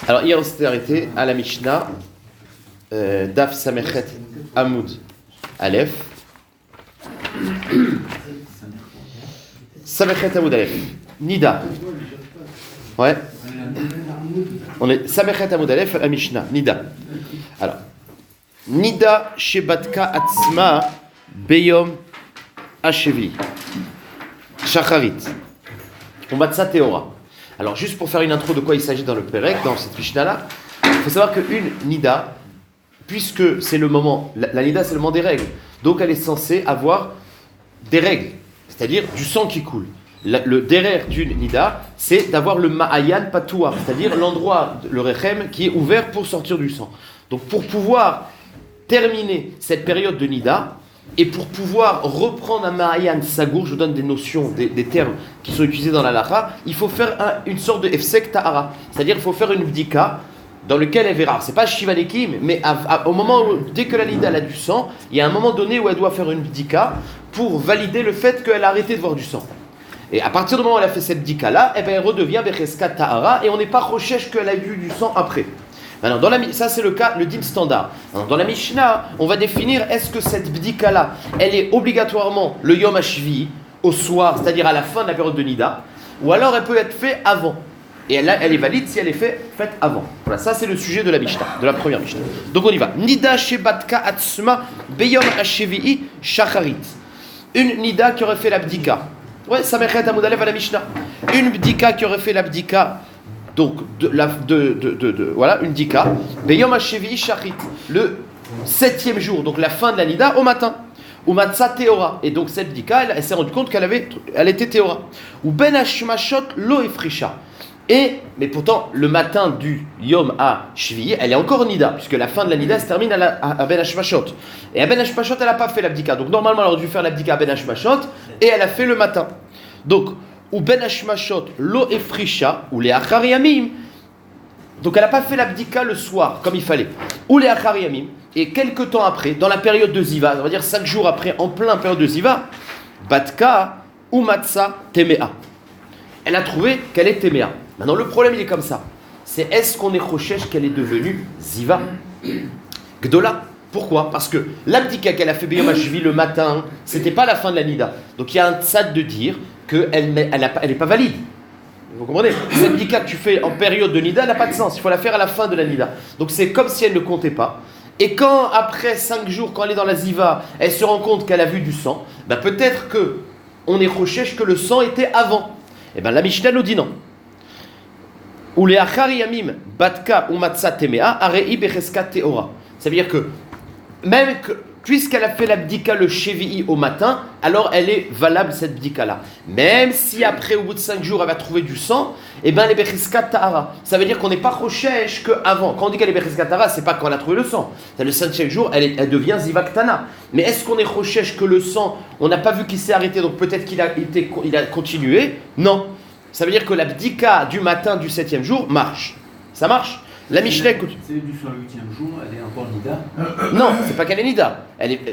Alors hier on s'était arrêté à la Mishnah, Daf Samechet Amoud Aleph. Samechet Amoud Aleph. Nida. Ouais. On est Samechet Amoud Aleph à la Mishnah. Nida. Alors. Nida Shebatka Atzma Beyom Hashevi. Shacharit. On va de ça Théora. Alors, juste pour faire une intro de quoi il s'agit dans le Pérec, dans cette Mishnah-là, il faut savoir qu'une Nida, puisque c'est le moment, la Nida c'est le moment des règles, donc elle est censée avoir des règles, c'est-à-dire du sang qui coule. Le derrière d'une Nida, c'est d'avoir le Ma'ayan Patoua, c'est-à-dire l'endroit, le Rechem, qui est ouvert pour sortir du sang. Donc, pour pouvoir terminer cette période de Nida, et pour pouvoir reprendre un Ma'ayan Sagour, je vous donne des notions, des termes qui sont utilisés dans la Lacha, il faut faire une sorte de Efsek Ta'ara, c'est-à-dire il faut faire une Bdika dans lequel elle verra. C'est pas Shivanekim, mais au moment où, dès que la Nida a du sang, il y a un moment donné où elle doit faire une Bdika pour valider le fait qu'elle a arrêté de voir du sang. Et à partir du moment où elle a fait cette Bdika-là, eh ben, elle redevient Becheskat Ta'ara et on n'est pas recherche qu'elle a vu du sang après. Maintenant, ça c'est le cas, le din standard. Alors, dans la Mishnah, on va définir est-ce que cette bdika-là, elle est obligatoirement le Yom HaShvi'i, au soir, c'est-à-dire à la fin de la période de Nida, ou alors elle peut être faite avant. Et elle est valide si elle est faite avant. Voilà, ça c'est le sujet de la Mishnah, de la première Mishnah. Donc on y va. Nida shebatka atzma beyom HaShvi'i shacharit. Une Nida qui aurait fait la bdika. Ouais, ça m'écrit à Moudalev à la Mishnah. Une bdika qui aurait fait la bdika. Donc, voilà, une dika. Beyom HaShevi'i Shachit, le 7e jour, donc la fin de la Nida, au matin. Ou Matza Théora. Et donc, cette dika, elle s'est rendue compte qu'elle était Théora. Ou Ben Hashmashot Lo Efrisha. Mais pourtant, le matin du Yom HaShvi'i, elle est encore Nida, puisque la fin de la Nida se termine à Ben Hashmashot. Et à Ben Hashmashot, elle n'a pas fait l'abdika. Donc, normalement, elle aurait dû faire l'abdika à Ben Hashmashot, et elle a fait le matin. Donc, ou Ben Hashmashot Lo Efrisha, ou les Achar Yamim. Donc elle n'a pas fait l'abdika le soir, comme il fallait. Ou les Achar Yamim. Et quelques temps après, dans la période de Ziva, on va dire 5 jours après, en plein période de Ziva, Batka ou Matza Temea. Elle a trouvé qu'elle est Temea. Maintenant, le problème, il est comme ça. C'est est-ce qu'on est Rochesh qu'elle est devenue Ziva Gdola. Pourquoi ? Parce que l'abdika qu'elle a fait Beyom HaShvi'i le matin, c'était pas la fin de la Nida. Donc il y a un tzad de dire qu'elle n'est pas valide. Vous comprenez ? Cette Bdika que tu fais en période de Nida, elle n'a pas de sens. Il faut la faire à la fin de la Nida. Donc c'est comme si elle ne comptait pas. Et quand, après 5 jours, quand elle est dans la Ziva, elle se rend compte qu'elle a vu du sang, ben peut-être qu'on est rochesh que le sang était avant. Et bien la Mishnah nous dit non. Ou les Achar Yamim, Batka ou Matza Temea, Arei Becheska Teora. Ça veut dire que, même que, puisqu'elle a fait la bdika le Shevi'i au matin, alors elle est valable cette bdika-là. Même si après, au bout de 5 jours, elle va trouver du sang, eh bien elle est Becheskat Ta'ara. Ça veut dire qu'on n'est pas rochesh qu'avant. Quand on dit qu'elle est Becheskat Ta'ara, c'est pas quand elle a trouvé le sang. C'est le 5e jour, elle devient Zivaktana. Mais est-ce qu'on est rochesh que le sang, on n'a pas vu qu'il s'est arrêté, donc peut-être qu'il a continué ? Non. Ça veut dire que la bdika du matin du 7e jour marche. Ça marche ? La Mishnah, écoute. C'est du sang le 8e jour, elle est encore Nida. Non, c'est pas qu'elle est Nida.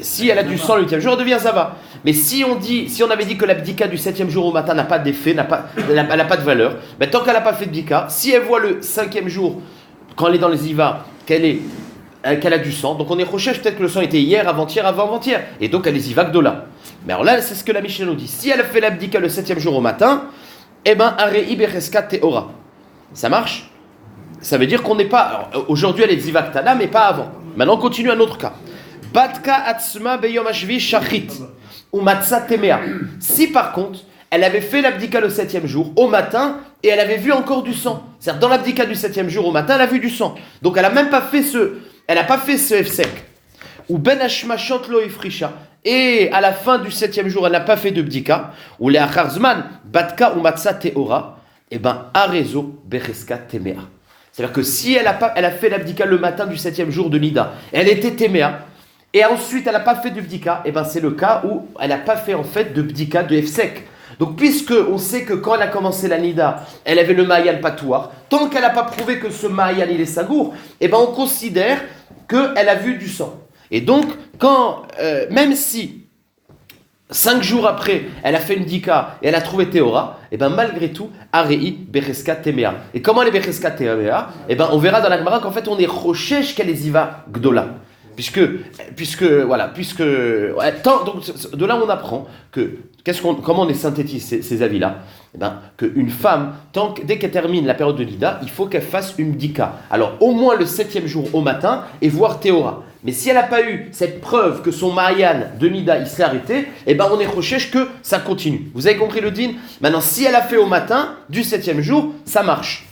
Si elle a du sang le 8e jour, elle devient Zava. Mais si on avait dit que la bdika du 7e jour au matin n'a pas d'effet, elle n'a pas de valeur, ben, tant qu'elle n'a pas fait de bdika, si elle voit le 5e jour, quand elle est dans les Ziva, qu'elle a du sang, donc on est recherche peut-être que le sang était hier, avant-hier, avant-avant-hier, et donc elle est Ziva Gdola. Mais alors là, c'est ce que la Mishnah nous dit. Si elle a fait la bdika le 7e jour au matin, eh ben, Arei Becheska Teora. Ça marche ? Ça veut dire qu'on n'est pas... Alors, aujourd'hui, elle est Zivaktana, mais pas avant. Maintenant, on continue un autre cas. Batka atzma beyom HaShvi'i shachit. Ou matza temea. Si par contre, elle avait fait l'abdika le 7e jour, au matin, et elle avait vu encore du sang. C'est-à-dire, dans l'abdika du 7e jour, au matin, elle a vu du sang. Donc, elle n'a même pas fait elle n'a pas fait ce efsek. Ou ben hashmashot lo ifrisha. Et à la fin du 7e jour, elle n'a pas fait de bdika. Ou le acharzman, batka ou matza teora. Eh ben, arezo becheska temea. C'est-à-dire que si elle a fait l'abdika le matin du 7e jour de Nida, elle était Téméa, et ensuite elle n'a pas fait de bdika, et ben c'est le cas où elle n'a pas fait en fait de bdika de Efsek. Donc puisque on sait que quand elle a commencé la Nida, elle avait le Ma'ayan Patouar, tant qu'elle n'a pas prouvé que ce Ma'ayan il est Sagour, et ben on considère qu'elle a vu du sang. Et donc, même si 5 jours après, elle a fait une dika et elle a trouvé Théora, et bien malgré tout, Arei Becheska Temea. Et comment elle est Becheska Temea? Et bien on verra dans la Gemara qu'en fait on est Rochesh Kaleziva Gdola. Puisque, donc de là on apprend que, comment on les synthétise ces avis-là? Eh ben, qu'une femme, dès qu'elle termine la période de Nida, il faut qu'elle fasse une dika. Alors au moins le 7e jour au matin et voir Théora. Mais si elle n'a pas eu cette preuve que son Mayan de Nida il s'est arrêté, eh ben on est recherche que ça continue. Vous avez compris le din? Maintenant, si elle a fait au matin du 7e jour, ça marche.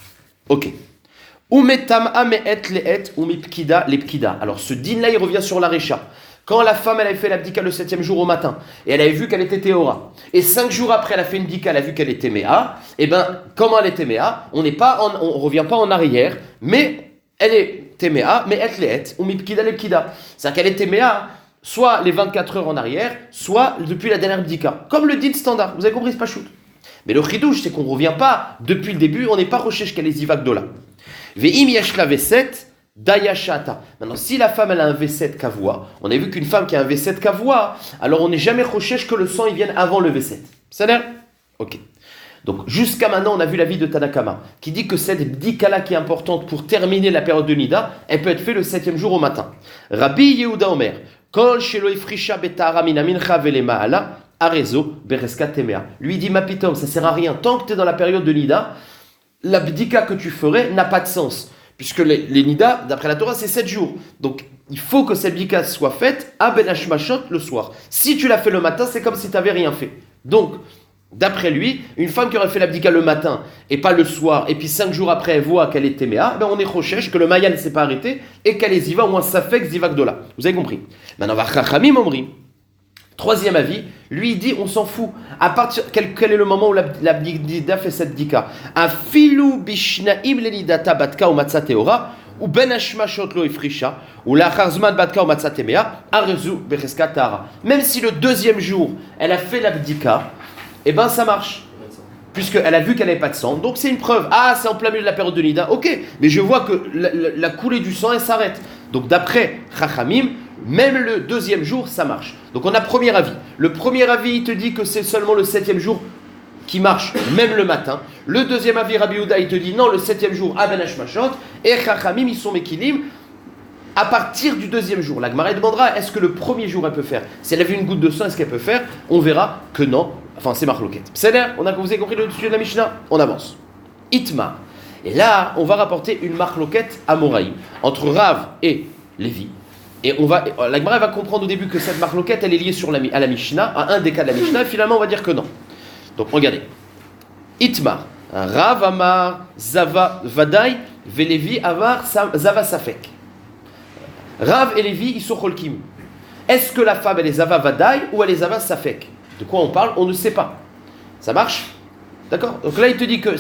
Ok. Alors ce din là il revient sur la Récha. Quand la femme elle avait fait l'abdika le 7e jour au matin et elle avait vu qu'elle était Théora, et 5 jours après elle a fait une dika, elle a vu qu'elle était Méa, et ben comment elle était Méa? On revient pas en arrière, mais elle est Téméa, mais et les ou mipkida lepkida. C'est-à-dire qu'elle est Téméa soit les 24 heures en arrière, soit depuis la dernière bdika. Comme le dit standard. Vous avez compris, c'est pas shoot. Mais le chidouche, c'est qu'on ne revient pas depuis le début, on n'est pas recherche qu'elle est zivagdola. Ve'im yashla V7, dayashata. Maintenant, si la femme elle a un V7 kavua, on a vu qu'une femme qui a un V7 kavua, alors on n'est jamais recherche que le sang il vienne avant le V7. Ça a l'air? Ok. Donc jusqu'à maintenant, on a vu l'avis de Tanakama, qui dit que cette bdika-là qui est importante pour terminer la période de Nida, elle peut être faite le 7e jour au matin. Rabbi Yehuda Omer, Kol shelo ifrisha betara min mincha vele ma'ala, arezo bereska temea. Lui dit, ma pitom, ça sert à rien. Tant que tu es dans la période de Nida, la bdika que tu ferais n'a pas de sens. Puisque les Nida, d'après la Torah, c'est 7 jours. Donc il faut que cette bdika soit faite à Ben Hashmashot le soir. Si tu l'as fait le matin, c'est comme si tu n'avais rien fait. Donc, d'après lui, une femme qui aurait fait l'abdika le matin et pas le soir, et puis 5 jours après elle voit qu'elle est téméa, ben on est rochèche, que le Maya ne s'est pas arrêté et qu'elle est ziva, au moins ça fait que ziva gdola. Vous avez compris? Maintenant, va chachamim omrim. Troisième avis, lui il dit on s'en fout. À partir quel est le moment où l'abdika fait cette dika? Afilu bishnaim lenidata batka ou matzah teora ou ben hashmashot lo ifrisha ou lachar zman batka ou matzah temea arezu becheska tara. Même si le 2e jour elle a fait l'abdika, eh ben ça marche, puisqu'elle a vu qu'elle n'avait pas de sang, donc c'est une preuve. Ah, c'est en plein milieu de la période de Nida, ok, mais je vois que la coulée du sang, elle s'arrête. Donc d'après Chachamim, même le 2e jour, ça marche. Donc on a premier avis. Le premier avis, il te dit que c'est seulement le 7e jour qui marche, même le matin. Le 2e avis, Rabbi Yehuda, il te dit non, le 7e jour, Aben Hashmashot, et Chachamim, ils sont Mekilim à partir du 2e jour. La Gemara demandera, est-ce que le 1er jour, elle peut faire? Si elle a vu une goutte de sang, est-ce qu'elle peut faire? On verra que non. Enfin, c'est marloquet. C'est l'air, vous avez compris le sujet de la Mishnah? On avance. Itma. Et là, on va rapporter une marloquette à Moraïm, entre Rav et Lévi. Et la Gemara va comprendre au début que cette marloquette, elle est liée à la Mishnah, à un des cas de la Mishnah, et finalement, on va dire que non. Donc, regardez. Itma. Rav Amar Zava Vadaï, Velevi Amar Zava Safek. Rav et Lévi, ils sont cholkim. Est-ce que la femme, elle est Zava Vadaï ou elle est Zava Safek? De quoi on parle? On ne sait pas. Ça marche? D'accord? Donc là, il te dit que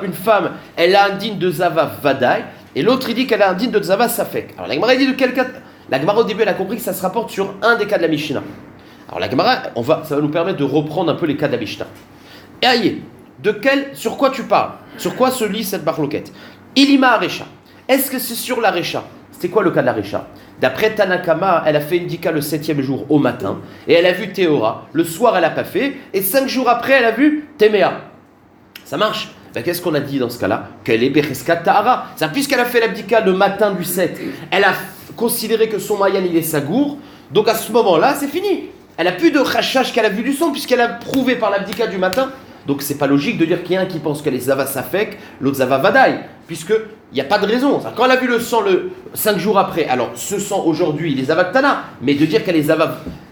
une femme, elle a un digne de Zava Vadaï, et l'autre, il dit qu'elle a un digne de Zava Safek. Alors la Gemara, il dit de quel cas? La Gemara, au début, elle a compris que ça se rapporte sur un des cas de la Mishnah. Alors la Gemara, ça va nous permettre de reprendre un peu les cas de la Mishnah. Et aïe, sur quoi tu parles? Sur quoi se lit cette marloquette? Ilima Arecha. Est-ce que c'est sur la Recha? C'était quoi le cas de la Recha? D'après Tanakama, elle a fait une dika le 7e jour au matin, et elle a vu Théora. Le soir, elle n'a pas fait, et 5 jours après, elle a vu Téméa. Ça marche? Ben, qu'est-ce qu'on a dit dans ce cas-là? Qu'elle est Becheska Tahara. Puisqu'elle a fait l'abdika le matin du 7, elle a considéré que son Mayan, il est Sagour, donc à ce moment-là, c'est fini. Elle n'a plus de rachage qu'elle a vu du sang, puisqu'elle a prouvé par l'abdika du matin. Donc c'est pas logique de dire qu'il y a un qui pense qu'elle est Zava Safek, l'autre Zava Vadaï, puisqu'il n'y a pas de raison. Quand elle a vu le sang 5 jours après, alors ce sang aujourd'hui il est Zava Ktana, mais de dire qu'elle est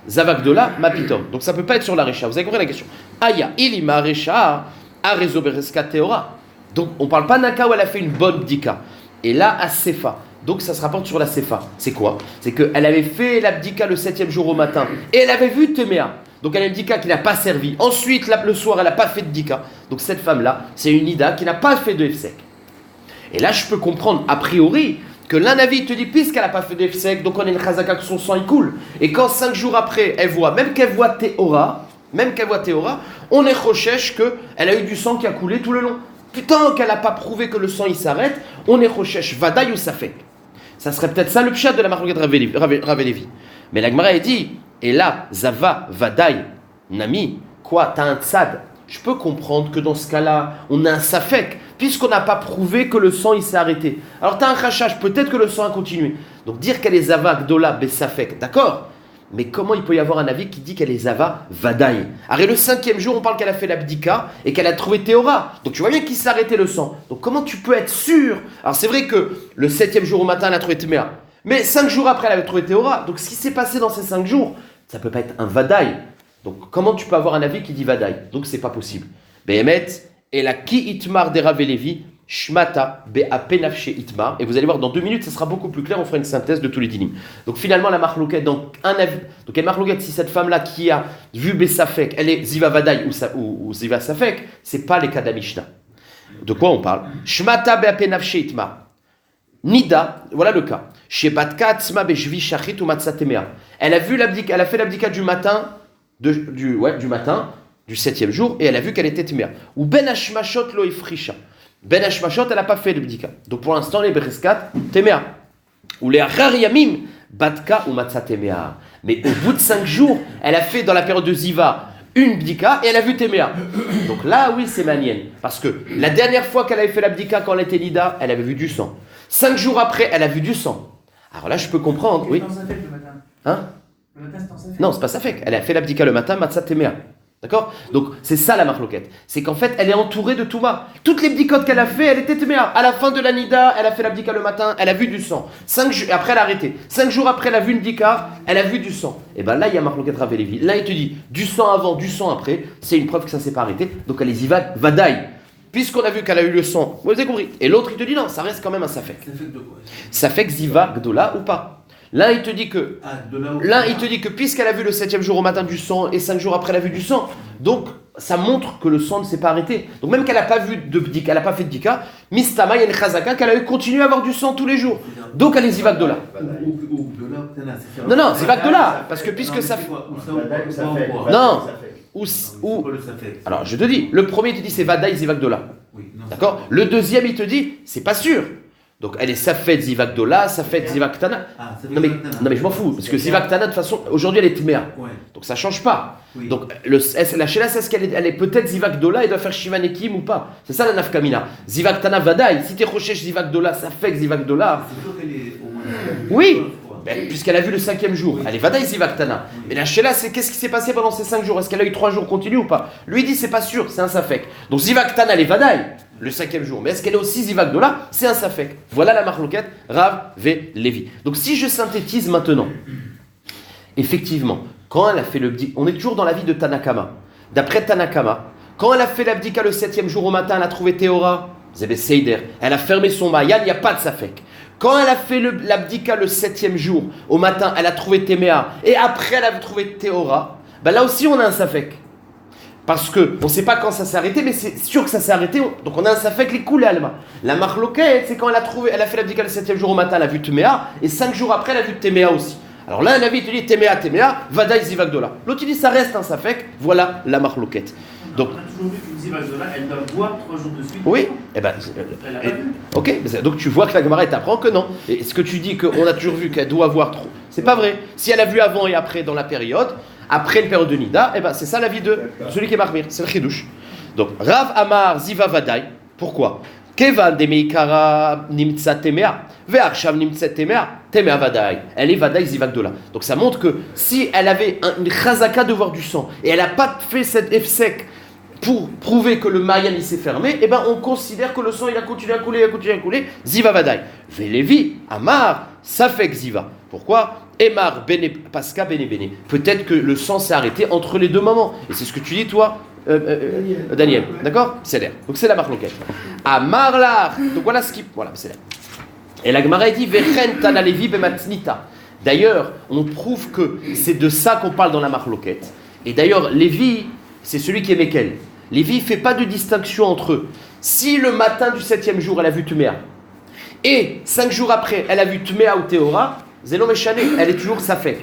Zava Gdola, ma pitom. Donc ça ne peut pas être sur la Recha. Vous avez compris la question? Aya, ilima Recha, arezo bereska teora. Donc on ne parle pas d'un cas où elle a fait une bonne bdika. Et là, à Sefa. Donc ça se rapporte sur la Sefa. C'est quoi? C'est qu'elle avait fait l'abdika le 7e jour au matin, et elle avait vu Téméa. Donc elle a une dika qui n'a pas servi. Ensuite, le soir, elle n'a pas fait de dika. Donc cette femme-là, c'est une ida qui n'a pas fait de hefsek. Et là, je peux comprendre a priori que l'un avis te dit, puisqu'elle n'a pas fait de hefsek, donc on a une chazaka que son sang il coule. Et quand 5 jours après, même qu'elle voit Théora, on est recherche qu'elle a eu du sang qui a coulé tout le long. Tant qu'elle n'a pas prouvé que le sang il s'arrête, on est recherche vadaï ou safek. Ça serait peut-être ça le pshat de la marloquette Rav Lévi. Mais la Gemara a dit, et là, Zava Vadaï, Nami, quoi, t'as un tzad. Je peux comprendre que dans ce cas-là, on a un safek, puisqu'on n'a pas prouvé que le sang il s'est arrêté. Alors t'as un khashash, peut-être que le sang a continué. Donc dire qu'elle est zava gdola besafek, d'accord. Mais comment il peut y avoir un avis qui dit qu'elle est zava vadaï? Arrête, le 5e jour, on parle qu'elle a fait l'abdika et qu'elle a trouvé Théora. Donc tu vois bien qu'il s'est arrêté le sang. Donc comment tu peux être sûr? Alors c'est vrai que le 7e jour au matin, elle a trouvé Théméa. Mais 5 jours après, elle avait trouvé Théora. Donc ce qui s'est passé dans ces 5 jours, ça ne peut pas être un vadaï. Donc comment tu peux avoir un avis qui dit vadaï? Donc c'est pas possible. Behemet, et la ki itmar derav Levi, shmata be'apenafshe itmar. Et vous allez voir, dans 2 minutes, ça sera beaucoup plus clair, on fera une synthèse de tous les dinim. Donc finalement, la marloquette, donc un avis. Donc elle marloquette, si cette femme-là qui a vu Bessafek, elle est ziva vadaï ou ziva safek, c'est pas les cas de la Mishnah. De quoi on parle? Shmata be'apenafshe itmar. Nida, voilà le cas. Shebatka atzma beshvi shachit ou matzatemea. Elle a vu l'abdika, elle a fait l'abdika du matin. Du matin, du 7e jour, et elle a vu qu'elle était téméa. Ou ben hashmashot lo ifrisha. Ben hashmashot, elle n'a pas fait le bdika. Donc pour l'instant, les bereskat, téméa. Ou les achar yamim, batka ou matza téméa. Mais au bout de 5 jours, elle a fait dans la période de ziva une bdika et elle a vu téméa. Donc là, oui, c'est manienne. Parce que la dernière fois qu'elle avait fait la bdika quand elle était nida, elle avait vu du sang. 5 jours après, elle a vu du sang. Alors là, je peux comprendre, oui. Hein? Non, c'est pas safek. Elle a fait l'abdika le matin, matzah téméa. D'accord? Donc, c'est ça la marloquette. C'est qu'en fait, elle est entourée de Touma. Toutes les bdikotes qu'elle a fait, elle était téméa. À la fin de la nida, elle a fait l'abdika le matin, elle a vu du sang. 5 jours, après, elle a arrêté. 5 jours après, elle a vu une bdika, elle a vu du sang. Et bien là, il y a marloquette Rav Levi. Là, il te dit du sang avant, du sang après. C'est une preuve que ça s'est pas arrêté. Donc, elle y va, vadaï. Puisqu'on a vu qu'elle a eu le sang, vous avez compris. Et l'autre, il te dit non, ça reste quand même un safek. Safek de quoi? Safek ziva gdola ou pas. L'un, il te dit que, puisqu'elle a vu le 7e jour au matin du sang et 5 jours après elle a vu du sang, donc ça montre que le sang ne s'est pas arrêté. Donc même qu'elle n'a pas vu de bdika, elle n'a pas fait de bdika, mistama, il y a une chazaka qu'elle a continué à avoir du sang tous les jours. Donc elle est ziva gdola. Non, ziva gdola, parce que puisque ça fait... Non, alors je te dis, le premier il te dit c'est vadaï ziva gdola. D'accord? Le deuxième il te dit c'est pas sûr. Donc elle est safet zivak dola, safet zivak tana. Non mais je m'en fous, parce que zivak tana de toute façon, aujourd'hui elle est tméa. Ouais. Donc ça change pas. Oui. Donc la shela, c'est ce qu'elle est, elle est peut-être zivak dola, elle doit faire shivanekim ou pas. C'est ça la nafkamina. Zivak tana vadaï, si t'es rochesh zivak dola, safek zivak dola. C'est sûr qu'elle est au moins. Oui. Ben, puisqu'elle a vu le 5e jour, elle est vadaï zivak tana. Mais la shela, c'est qu'est-ce qui s'est passé pendant ces 5 jours? Est-ce qu'elle a eu 3 jours continus ou pas? Lui dit c'est pas sûr, c'est un safek. Donc zivak tana, elle est vadaï. Le 5e jour. Mais est-ce qu'elle est aussi zivak dola? C'est un safek. Voilà la marloquette Rav ve Levi. Donc si je synthétise maintenant, effectivement, quand elle a fait le bdika, on est toujours dans la vie de Tanakama. D'après Tanakama, quand elle a fait l'abdika le 7e jour au matin, elle a trouvé Théora, Zebe Seider, elle a fermé son mayan, il n'y a pas de safek. Quand elle a fait l'abdika le 7e jour au matin, elle a trouvé Téméa, et après elle a trouvé Théora, ben là aussi on a un safek. Parce qu'on ne sait pas quand ça s'est arrêté, mais c'est sûr que ça s'est arrêté. Donc on a un safek les coulées alma. La marloquette, c'est quand elle a fait l'abdika le 7e jour au matin, elle a vu Téméa, et 5 jours après, elle a vu Téméa aussi. Alors là, un avis, il te dit Téméa, Vadaï Zivagdola. L'autre, il dit ça reste un safek, voilà la marloquette. Donc, on a toujours vu qu'une Zivagdola, elle doit boire 3 jours de suite. Oui, et ben. Ok, donc tu vois que la Gemara t'apprend que non. Et ce que tu dis qu'on a toujours vu qu'elle doit voir trop, c'est pas vrai. Si elle a vu avant et après dans la période, après une période de Nida, eh ben c'est ça la vie de celui qui est marmir, c'est le chidouche. Donc Rav Amar Ziva Vadaï, pourquoi? Kevan de Meikara Nimtsa Temea, Ve'arshav Nimtsa Temea, Temea Vadaï. Elle est Vadaï Ziva Gdola. Donc ça montre que si elle avait une chazaka de voir du sang et elle n'a pas fait cette efsek pour prouver que le Mayan il s'est fermé, eh ben on considère que le sang il a continué à couler, Ziva Vadaï. Velevi Amar Safek Ziva. Pourquoi? Emar Bene Pasca Bene Bene. Peut-être que le sang s'est arrêté entre les deux moments. Et c'est ce que tu dis, toi, Daniel. D'accord? C'est l'air. Donc c'est la marque loquette. Amar Lar. Donc voilà ce qui. Voilà, c'est l'air. Et la Gemara dit Vechen Tana Levi Bematnita. D'ailleurs, on prouve que c'est de ça qu'on parle dans la marque loquette. Et d'ailleurs, Lévi, c'est celui qui est Mekel. Lévi ne fait pas de distinction entre eux. Si le matin du 7e jour, elle a vu Tuméa, et 5 jours après, elle a vu Tuméa ou Théora, Zélo Méchané, elle est toujours Safek.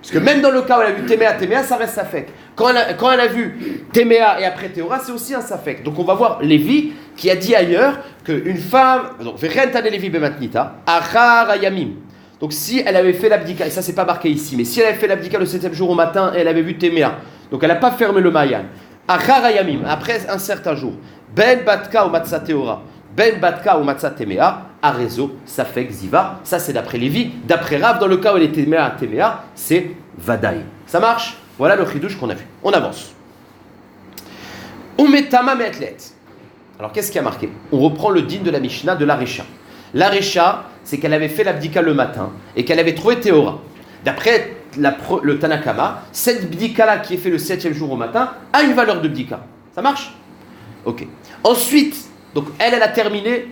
Parce que même dans le cas où elle a vu Téméa, ça reste Safek. Quand elle a vu Téméa et après Théora, c'est aussi un Safek. Donc on va voir Lévi qui a dit ailleurs qu'une femme, donc Verentane Lévi Bematnita, Achar Ayamim. Donc si elle avait fait l'abdika, et ça c'est pas marqué ici, mais si elle avait fait l'abdika le 7e jour au matin et elle avait vu Téméa, Donc elle n'a pas fermé le Mayan. Achar Hayamim, après un certain jour. Ben Batka ou Matzah Teora. Ben Batka ou Matzah Temea. Arezo, Safek, Ziva. Ça c'est d'après Lévi. D'après Rav, dans le cas où elle est Temea, c'est Vadaï. Ça marche? Voilà le chidouche qu'on a vu. On avance. Umetama Me'etlet. Alors qu'est-ce qui a marqué? On reprend le din de la Mishnah de la Recha. La Recha, c'est qu'elle avait fait l'abdika le matin et qu'elle avait trouvé Théora. D'après le Tanakama, cette bdika-là qui est fait le 7e jour au matin a une valeur de bdika. Ça marche? Ok. Ensuite, donc elle a terminé,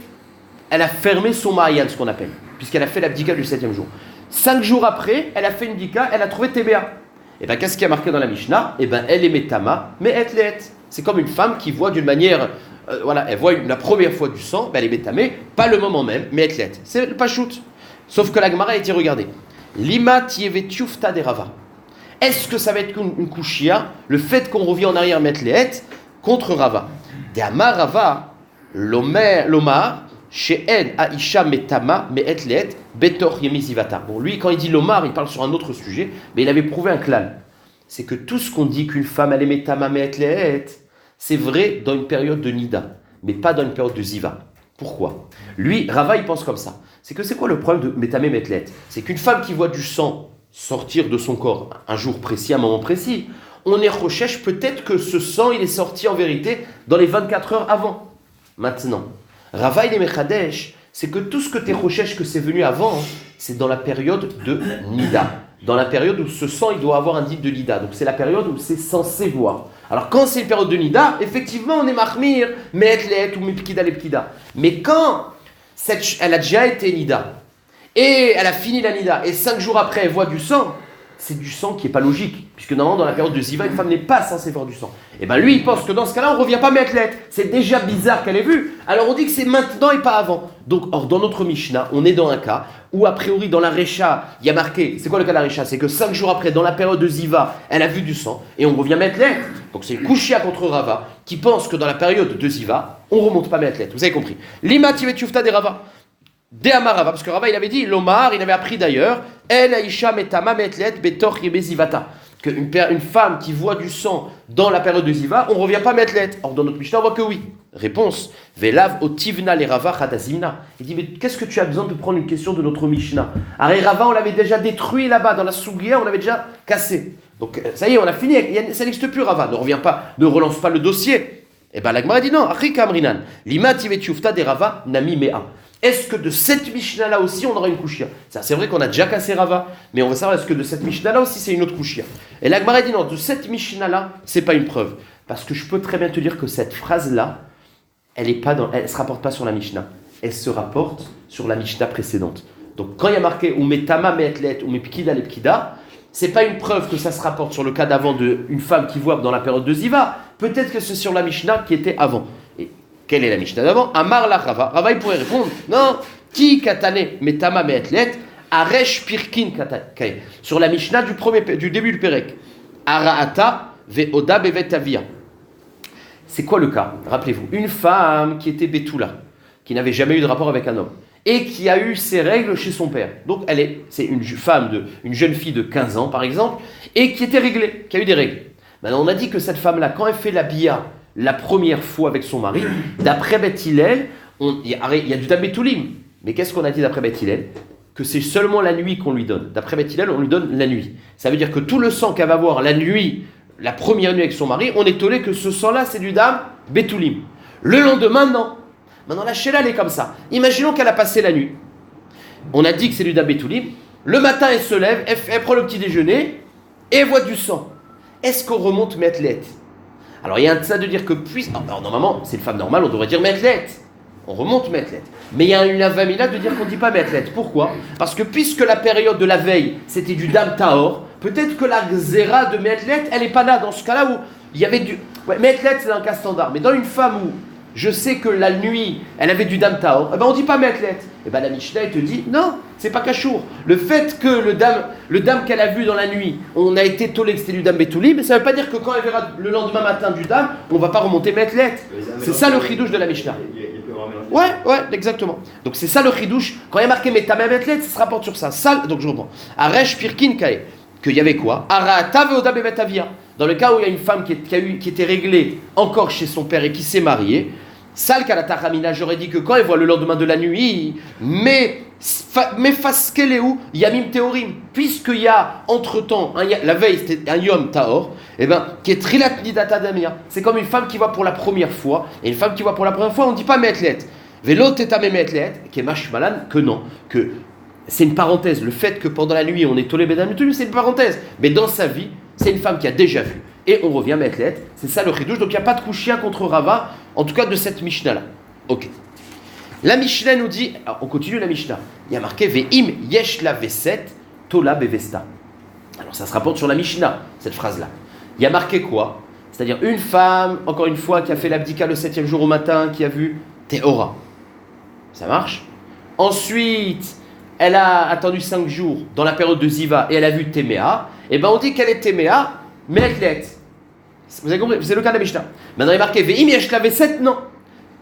elle a fermé son ma'ayan, ce qu'on appelle, puisqu'elle a fait l'abdika du 7e jour. 5 jours après, elle a fait une bdika, elle a trouvé Tébéa. Et bien qu'est-ce qui a marqué dans la Mishnah? Et bien elle est metama, mais etlet. C'est comme une femme qui voit d'une manière, elle voit la première fois du sang, ben elle est métamée, pas le moment même, mais etlet. C'est le pachout. Sauf que la Gemara a dit, regardez, lima tievetiufta de Rava. Est-ce que ça va être une kushia, le fait qu'on revient en arrière metlet contre Rava? De Amar Rava, l'omar, she'en aisha metama me'etlet betor yemizivata. Bon, lui, quand il dit l'omar, il parle sur un autre sujet, mais il avait prouvé un klal. C'est que tout ce qu'on dit qu'une femme elle est metama me'etlet, c'est vrai dans une période de nida, mais pas dans une période de ziva. Pourquoi? Lui, Rava, il pense comme ça. C'est que c'est quoi le problème de metame me'etlet? C'est qu'une femme qui voit du sang sortir de son corps un jour précis, un moment précis, on est recherche peut-être que ce sang il est sorti en vérité dans les 24 heures avant. Maintenant, Rava il est mechadesh, c'est que tout ce que tu es recherche que c'est venu avant, c'est dans la période de nida. Dans la période où ce sang il doit avoir un dit de nida. Donc c'est la période où c'est censé voir. Alors quand c'est une période de nida, effectivement on est mahmir, me'etlet ou mipkida lepkida. Mais quand elle a déjà été nida, et elle a fini la nida, et 5 jours après elle voit du sang, c'est du sang qui n'est pas logique, puisque normalement dans la période de ziva, une femme n'est pas censée voir du sang. Et bien lui il pense que dans ce cas-là on ne revient pas me'etlet, c'est déjà bizarre qu'elle ait vu, alors on dit que c'est maintenant et pas avant. Donc or, dans notre Mishnah, on est dans un cas où a priori dans la Recha, il y a marqué, c'est quoi le cas de la Recha? C'est que 5 jours après, dans la période de ziva, elle a vu du sang, et on revient me'etlet. Donc c'est Kushia contre Rava, qui pense que dans la période de ziva, on ne remonte pas me'etlet, vous avez compris. Lima tivetufta de Rava. De Amar Rava, parce que Rava il avait dit, l'Omar, il avait appris d'ailleurs, El Aisha Metama Metlet Betor Yebezivata, qu'une femme qui voit du sang dans la période de Ziva, on ne revient pas Metlet. Or dans notre Mishnah, on voit que oui. Réponse, Velav Otivna le Rava Chadazimna. Il dit, mais qu'est-ce que tu as besoin de prendre une question de notre Mishnah? Arrêt Rava, on l'avait déjà détruit là-bas, dans la Sougia, on l'avait déjà cassé. Donc ça y est, on a fini, ça n'existe plus Rava, ne reviens pas, ne relance pas le dossier. Et bien la Gemara dit non, Achri Kamrinan, Lima Tivetufta de Rava Nami Mea. Est-ce que de cette Mishnah-là aussi, on aura une Kushia? C'est vrai qu'on a déjà cassé Rava, mais on va savoir est-ce que de cette Mishnah-là aussi, c'est une autre Kushia. Et la Gemara dit non, de cette Mishnah-là, c'est pas une preuve. Parce que je peux très bien te dire que cette phrase-là, elle ne se rapporte pas sur la Mishnah. Elle se rapporte sur la Mishnah précédente. Donc quand il y a marqué « ou metama me'etlet ou mepkida lepkida », c'est pas une preuve que ça se rapporte sur le cas d'avant d'une femme qui voit dans la période de Ziva. Peut-être que c'est sur la Mishnah qui était avant. Et quelle est la Mishnah d'avant? Amar la Rava. Rava, il pourrait répondre, non, ki katane metama me'etlet, aresh pirkin katane. Sur la Mishnah du début du Pérec. Araata ve'oda bevetavia. C'est quoi le cas? Rappelez-vous, une femme qui était Betula, qui n'avait jamais eu de rapport avec un homme, et qui a eu ses règles chez son père. Donc c'est une jeune fille de 15 ans par exemple, et qui était réglée, qui a eu des règles. Maintenant on a dit que cette femme-là, quand elle fait la bia la première fois avec son mari, d'après Beth Hillel, il y a du Dam Betulim. Mais qu'est-ce qu'on a dit d'après Beth Hillel? Que c'est seulement la nuit qu'on lui donne. D'après Beth Hillel, on lui donne la nuit. Ça veut dire que tout le sang qu'elle va avoir la nuit, la première nuit avec son mari, on est étonné que ce sang-là, c'est du Dam Betulim. Le lendemain, non. Maintenant, la Sheila, elle est comme ça. Imaginons qu'elle a passé la nuit. On a dit que c'est du Dam Betulim. Le matin, elle se lève, elle prend le petit déjeuner, et elle voit du sang. Est-ce qu'on remonte Me'etlet? Alors, il y a un ça de dire que alors, normalement, c'est une femme normale, on devrait dire Me'etlet. On remonte Me'etlet. Mais il y a une avamina de dire qu'on ne dit pas Me'etlet. Pourquoi? Parce que puisque la période de la veille, c'était du Dam Tahor, peut-être que la Xéra de Me'etlet, elle n'est pas là dans ce cas-là où il y avait du... Ouais, Me'etlet, c'est un cas standard. Mais dans une femme où je sais que la nuit, elle avait du Dam Tahor, eh ben on ne dit pas Me'etlet. Eh ben la Mishnah, elle te dit, non, c'est pas Kachour. Le fait que le dam qu'elle a vu dans la nuit, on a été tolé que c'était du Dam Betulim, mais ça ne veut pas dire que quand elle verra le lendemain matin du Dam, on ne va pas remonter Me'etlet. C'est ça le chidouche de la Mishnah. Ouais, exactement. Donc c'est ça le chidouche. Quand il y a marqué Metama Me'etlet, ça se rapporte sur ça. Donc je reprends. Aresh Pirkin Kae. Qu'il y avait quoi? Araata ve'oda bevetavia. dans le cas où il y a une femme qui était réglée encore chez son père et qui s'est mariée, Sal Kalatachamina, j'aurais dit que quand elle voit le lendemain de la nuit, mais Faskeleu, Yamim Théorim, puisqu'il y a entre-temps, la veille c'était un Yom Taor, qui est Trilat Nidata Damia. C'est comme une femme qui voit pour la première fois, et une femme qui voit pour la première fois, on ne dit pas Metlet. Velo Tetame Metlet, qui est Mashmalan, que non, que c'est une parenthèse. Le fait que pendant la nuit on est Tolé Bedam, c'est une parenthèse. Mais dans sa vie, c'est une femme qui a déjà vu. Et on revient à Metlet, c'est ça le chidouche. Donc il n'y a pas de Kushia contre Rava, en tout cas de cette Mishnah-là. Ok. La Mishnah nous dit, alors on continue la Mishnah, il y a marqué Ve'im yesh la veset tola bevesta. Alors ça se rapporte sur la Mishnah, cette phrase-là. Il y a marqué quoi? C'est-à-dire une femme, encore une fois, qui a fait l'abdika le 7e jour au matin, qui a vu Théora. Ça marche? Ensuite, elle a attendu 5 jours dans la période de Ziva et elle a vu Téméa. Et on dit qu'elle est Téméa, mais elle est. Vous avez compris? C'est le cas de la Mishnah. Maintenant, il est marqué Ve'im yesh la veset, non.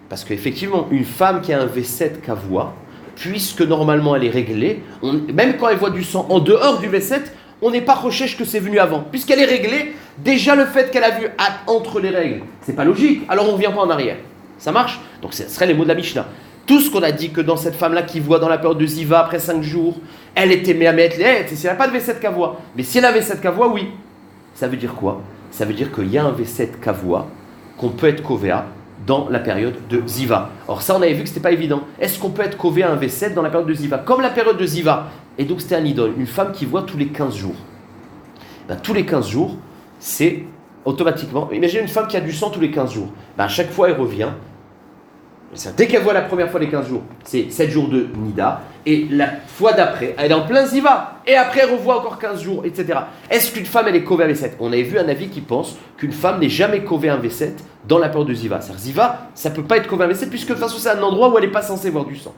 Parce qu'effectivement, une femme qui a un V7 kavua, puisque normalement elle est réglée, même quand elle voit du sang en dehors du V7, on n'est pas recherche que c'est venu avant. Puisqu'elle est réglée, déjà le fait qu'elle a vu entre les règles, c'est pas logique, alors on ne revient pas en arrière. Ça marche? Donc ce serait les mots de la Mishnah. Tout ce qu'on a dit que dans cette femme-là qui voit dans la période de Ziva après 5 jours, elle était Méametlet, et si elle n'a pas de V7 kavua. Mais si elle a V7 kavua, oui. Ça veut dire quoi? Ça veut dire qu'il y a un V7 kavua qu'on peut être Kovea dans la période de Ziva. Or ça, on avait vu que ce n'était pas évident. Est-ce qu'on peut être Kové à un V7 dans la période de Ziva? Comme la période de Ziva. Et donc c'était un idole, une femme qui voit tous les 15 jours. Tous les 15 jours, c'est automatiquement... Imaginez une femme qui a du sang tous les 15 jours. À chaque fois, elle revient. Dès qu'elle voit la première fois les 15 jours, c'est 7 jours de Nida. Et la fois d'après, elle est en plein Ziva. Et après, elle revoit encore 15 jours, etc. Est-ce qu'une femme, elle est Kové à V7? On avait vu un avis qui pense qu'une femme n'est jamais Kové à un V7 dans la période de Ziva. C'est-à-dire Ziva, ça ne peut pas être Kové à un V7 puisque de toute façon, c'est un endroit où elle n'est pas censée voir du sang.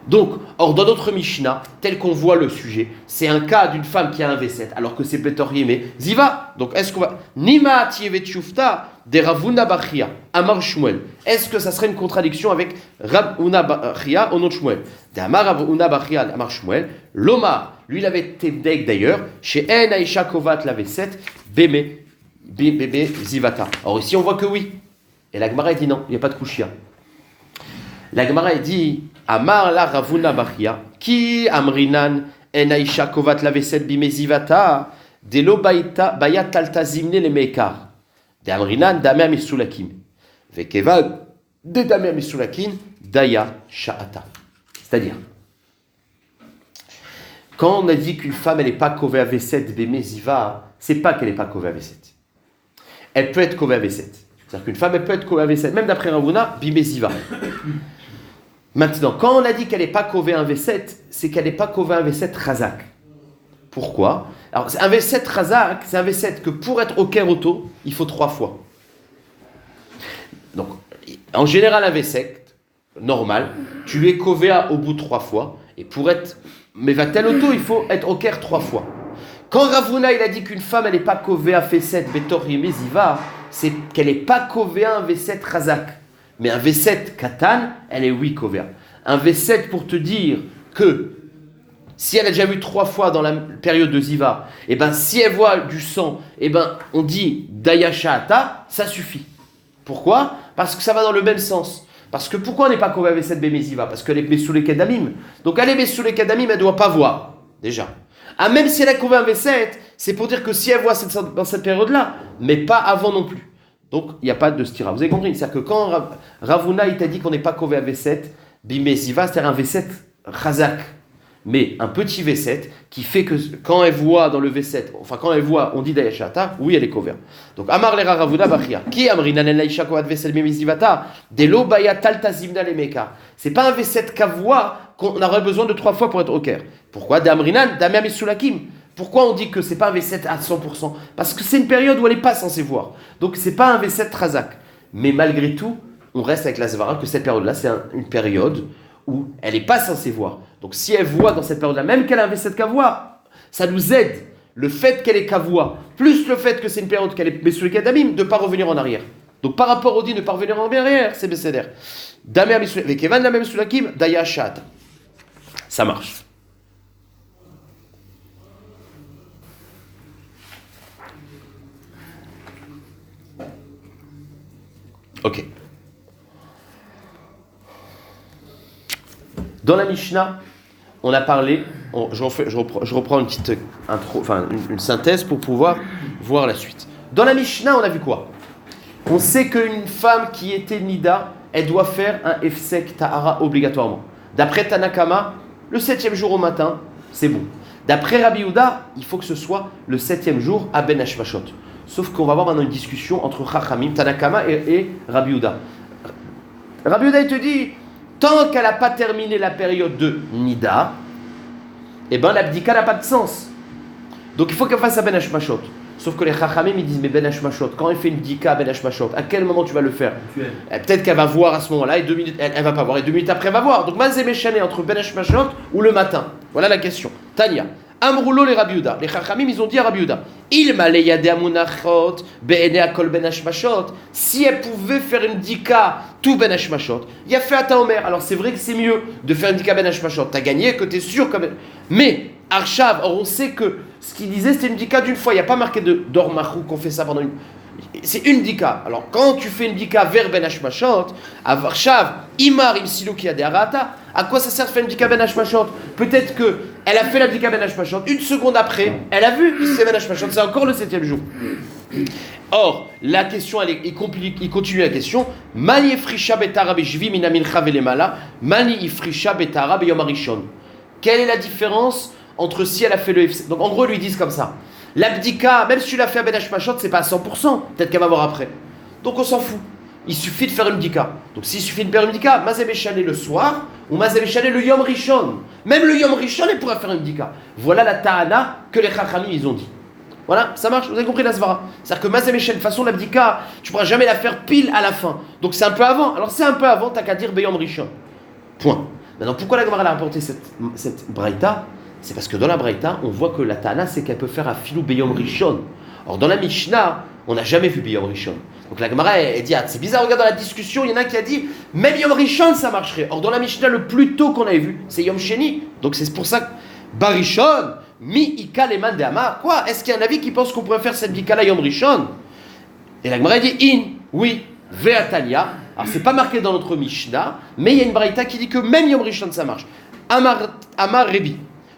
Donc, or dans notre Mishnah, tel qu'on voit le sujet, c'est un cas d'une femme qui a un V7 alors que c'est Betor Yemé Ziva. Donc, est-ce qu'on va... Nima Tievet Shufta de Ravuna Bachia, Amar Shmuel. Est-ce que ça serait une contradiction avec Ravuna Bachia au nom de Shmuel? D'Amar Ravuna Bachia, Amar Shmuel. L'Omar, lui, il avait été deg d'ailleurs, chez En Aisha Kovat la V7, Bébé Zivata. Or ici, on voit que oui. Et la Gemara dit non, il n'y a pas de Kushia. La Gemara dit Amar la Ravuna Bachia, qui Amrinan En Aisha Kovat la V7, Bime Zivata, Delo Bayat Alta Zimne le Mekar. De Amrinan, Damea Misulakim. Vekeva, de Damea Misulakim, Daya Sha'ata. C'est-à-dire, quand on a dit qu'une femme, elle n'est pas Kové à V7, Bémé Ziva, c'est pas qu'elle n'est pas Kové à V7. Elle peut être Kové à V7. C'est-à-dire qu'une femme, elle peut être Kové à V7, même d'après Ravuna, Bimé Ziva. Maintenant, quand on a dit qu'elle n'est pas Kové à un V7, c'est qu'elle n'est pas Kové à un V7 Razak. Pourquoi? Alors, un V7 Razak, c'est un V7 que pour être au Auto, il faut 3 fois. Donc, en général, un V7 normal, tu lui es Kovéa au bout de 3 fois, et pour être Mevatel Auto, il faut être au Caire 3 fois. Quand Ravuna, il a dit qu'une femme, elle n'est pas Kovéa V7 Betor Yemé Ziva, c'est qu'elle n'est pas Kovéa un V7 Razak. Mais un V7 Katan, elle est oui Kovéa. Un V7 pour te dire que si elle a déjà vu 3 fois dans la période de Ziva, et si elle voit du sang, on dit Daya Sha'ata, ça suffit. Pourquoi? Parce que ça va dans le même sens. Parce que pourquoi on n'est pas Kové à V7 Bémé Ziva? Parce qu'elle est Messoulé Kedamim. Donc elle est Messoulé Kedamim, elle ne doit pas voir, déjà. Même si elle a Kové un V7, c'est pour dire que si elle voit dans cette période-là, mais pas avant non plus. Donc il n'y a pas de stira. Vous avez compris? C'est-à-dire que quand Ravuna, il t'a dit qu'on n'est pas Kové à V7 Bémé Ziva, c'est-à-dire un V7 Razak. Mais un petit V7 qui fait que quand elle voit dans le V7, enfin quand elle voit, on dit Dayashata, oui elle est couverte. Donc Amar lera Ravuna Bachia, qui Amrinan en Laisha Koat V7 Memizivata, Delo Baya Talta Zimna Lemeka. C'est pas un V7 Kavua qu'on aurait besoin de 3 fois pour être au Caire. Pourquoi? D'Amrinan, Damia Misulakim. Pourquoi on dit que c'est pas un V7 à 100%? Parce que c'est une période où elle n'est pas censée voir. Donc c'est pas un V7 Razak. Mais malgré tout, on reste avec la Zvara que cette période-là, c'est une période où elle n'est pas censée voir. Donc si elle voit dans cette période-là, même qu'elle a un V7 Kavua, ça nous aide. Le fait qu'elle est Kavua, plus le fait que c'est une période qu'elle est Messoulé Kadamim, de ne pas revenir en arrière. Donc par rapport au dit, ne pas revenir en arrière, c'est Besséder. Damer Messoulé, avec Evan Damer Messoulakim, Daya Shat. Ça marche. Ok. Dans la Mishnah, on a parlé, je reprends une petite intro, enfin une synthèse pour pouvoir voir la suite. Dans la Mishnah, on a vu quoi? On sait qu'une femme qui était Nida, elle doit faire un Efsek Tahara obligatoirement. D'après Tanakama, le 7e jour au matin, c'est bon. D'après Rabbi Yehuda, il faut que ce soit le 7e jour à Ben Hashmashot. Sauf qu'on va avoir maintenant une discussion entre Chachamim, Tanakama et Rabbi Yehuda. Rabbi Yehuda, il te dit, tant qu'elle n'a pas terminé la période de Nida, eh ben l'abdika n'a pas de sens. Donc il faut qu'elle fasse à Ben Hashmashot. Sauf que les Chachamim, ils disent, mais Ben Hashmashot, quand elle fait une bdika à Ben Hashmashot, à quel moment tu vas le faire? Peut-être qu'elle va voir à ce moment-là, et 2 minutes, elle va pas voir, et 2 minutes après, elle va voir. Donc Mazé Méchané entre Ben Hashmashot ou le matin. Voilà la question. Tania. Amroulo les Rabbi Yehuda. Les Chachamim, ils ont dit à Rabbi Yehuda, il m'allait yadé amunachot, be'ene akol Ben Hashmashot. Si elle pouvait faire une bdika tout Ben Hashmashot, il y a fait à Omer. Alors c'est vrai que c'est mieux de faire une bdika Ben Hashmashot. T'as gagné, que t'es sûr quand même. Mais, Arshav, or on sait que ce qu'il disait, c'était une bdika d'une fois. Il n'y a pas marqué de Dormachou qu'on fait ça pendant une. C'est une bdika. Alors quand tu fais une bdika vers Ben Hashmashot, à Arshav, Imar Imsilo qui a des arata, à quoi ça sert de faire une bdika Ben Hashmashot? Peut-être qu'elle a fait la bdika Ben Hashmashot, une seconde après, elle a vu que c'est Ben Hashmashot, c'est encore le 7e jour. Or, la question, il continue la question. Mani ifrisha betara bejvi mina mincha velemala, mani ifrisha betara beyom harishon. Quelle est la différence entre si elle a fait le FC? Donc en gros, ils lui disent comme ça. L'abdika, même si tu l'as fait à Ben Hashmashot, c'est pas à 100%. Peut-être qu'elle va voir après. Donc on s'en fout. Il suffit de faire une bdika. Donc s'il suffit de faire une bdika, Mazé Méchané le soir, ou Mazé Méchané le Yom Rishon. Même le Yom Rishon, elle pourra faire une bdika. Voilà la ta'ana que les Chachamim, ils ont dit. Voilà, ça marche, vous avez compris la svara. C'est-à-dire que Mazé Méchané, de toute façon, la bdika, tu pourras jamais la faire pile à la fin. Donc c'est un peu avant. Alors c'est un peu avant, t'as qu'à dire Beyom Rishon. Point. Maintenant, pourquoi la Gemara a rapporté cette braïta? C'est parce que dans la braïta, on voit que la ta'ana, c'est qu'elle peut faire un filou Beyom Rishon. Or, dans la Mishnah, on n'a jamais vu Beyom Rishon. Donc la Gemara, elle dit, ah, c'est bizarre, regarde dans la discussion, il y en a qui a dit, même Yom Rishon, ça marcherait. Or, dans la Mishnah, le plus tôt qu'on avait vu, c'est Yom Sheni. Donc c'est pour ça que Barishon, mi ika leman de Amar. Quoi? Est-ce qu'il y a un avis qui pense qu'on pourrait faire cette bdika Yom Rishon? Et la Gemara dit, oui, ve'atania. Alors, c'est pas marqué dans notre Mishnah, mais il y a une braïta qui dit que même Yom Rishon, ça marche. Amar Rebi.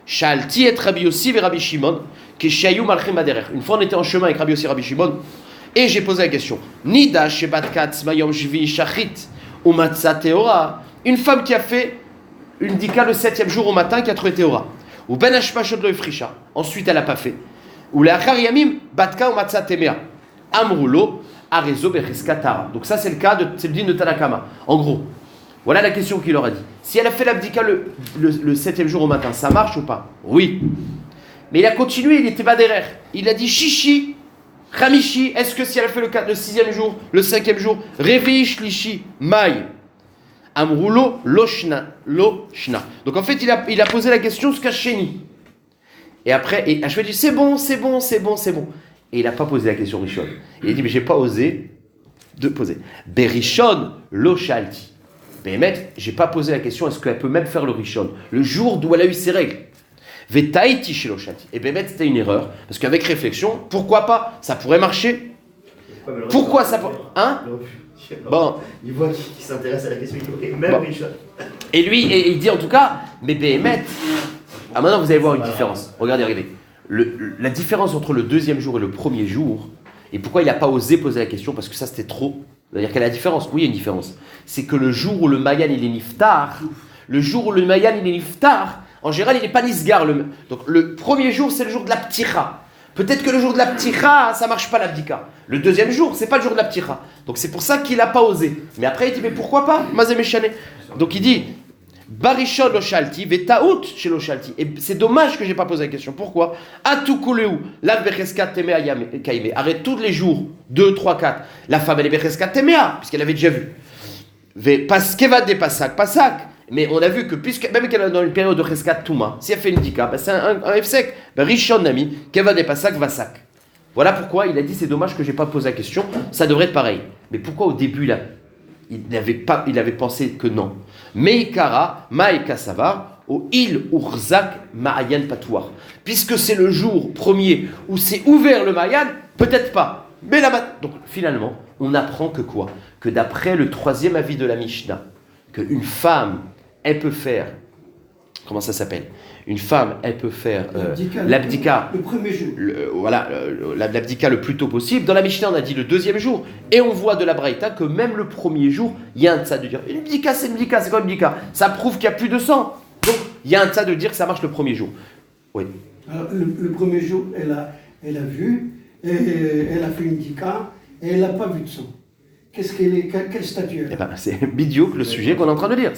Shalti et Rabbi Yossi et Rabbi Shimon, que Shayu Malchim Baderer. Une fois, on était en chemin avec Rabbi Yossi et Rabbi Shimon, et j'ai posé la question. Nida Shebat Katz Mayom Shvi Shachit ou Matzah Teora. Une femme qui a fait une dika le 7e jour au matin, qui a trouvé Teora. Ou Ben Hashmashot lo Efrisha. Ensuite, elle n'a pas fait. Ou le Achar Yamim Batka ou Matzah Temea. Amrulo. Arezo Becheskatara. Donc ça c'est le cas de c'est le dîme de Tanakama. En gros, voilà la question qu'il leur a dit. Si elle a fait l'abdika le 7e jour au matin, ça marche ou pas? Oui. Mais il a continué, il était baderer. Il a dit Shishi, Khamishi, est-ce que si elle a fait le 6e jour, le 5e jour, Revish Lishi, Mai, Amrulo, Loshna. Donc en fait, il a posé la question ce qu'a Sheni. Et après, Hachouet dit c'est bon. Et il n'a pas posé la question Rishon. Il a dit, mais j'ai pas osé de poser. Berishon, lo shalti. Béhémet, j'ai pas posé la question, est-ce qu'elle peut même faire le Rishon? Le jour d'où elle a eu ses règles. Vetaiti chez lo shalti. Et Béhémet, c'était une erreur. Parce qu'avec réflexion, pourquoi pas? Ça pourrait marcher. Pourquoi ça pourrait. Hein? Bon. Il voit qu'il s'intéresse à la question, il dit, ok, même Rishon. Et lui, il dit en tout cas, mais Béhémet. Ah, maintenant vous allez voir une différence. Regardez. La différence entre le 2e jour et le 1er jour, et pourquoi il n'a pas osé poser la question, parce que ça c'était trop. C'est-à-dire quelle est la différence? Oui, il y a une différence. C'est que le jour où le Mayan il est niftar, en général il n'est pas nisgar. Donc le 1er jour c'est le jour de la pticha. Peut-être que le jour de la pticha ça marche pas l'abdika. Le 2e jour c'est pas le jour de la pticha. Donc c'est pour ça qu'il n'a pas osé. Mais après il dit mais pourquoi pas? Mazé Méchané. Donc il dit Barishon lo shalti, vetaout chez lo shalti. Et c'est dommage que j'ai pas posé la question. Pourquoi? Atukuleu, la becheskat temea kaime. Arrête tous les jours, 2, 3, 4. La femme elle est becheskat temea, puisqu'elle avait déjà vu. Paskeva de pasak. Mais on a vu que, puisque même qu'elle est dans une période de cheskat touma, si elle fait une dika, c'est un efsek. Rishon nami, keva de pasak vasak. Voilà pourquoi il a dit c'est dommage que j'ai pas posé la question. Ça devrait être pareil. Mais pourquoi au début là? Il avait pensé que non. Meikara, Maïka Savar, au Il Urzak Ma'ayan Patouar. Puisque c'est le jour premier où c'est ouvert le Ma'ayan, peut-être pas. Mais là, donc finalement, on apprend que quoi? Que d'après le troisième avis de la Mishnah, qu'une femme, elle peut faire, comment ça s'appelle? Une femme, elle peut faire l'abdika le premier jour. L'abdika le plus tôt possible. Dans la Mishnah, on a dit le deuxième jour. Et on voit de la Braïta que même le premier jour, il y a un tsa de dire une bdika, c'est quoi une bdika? Ça prouve qu'il n'y a plus de sang. Donc, il y a un tsa de dire que ça marche le premier jour. Oui. Alors, le premier jour, elle a vu, et elle a fait une bdika, et elle n'a pas vu de sang. Quel statut elle a? Eh ben, c'est bidiouk le sujet qu'on est en train de lire.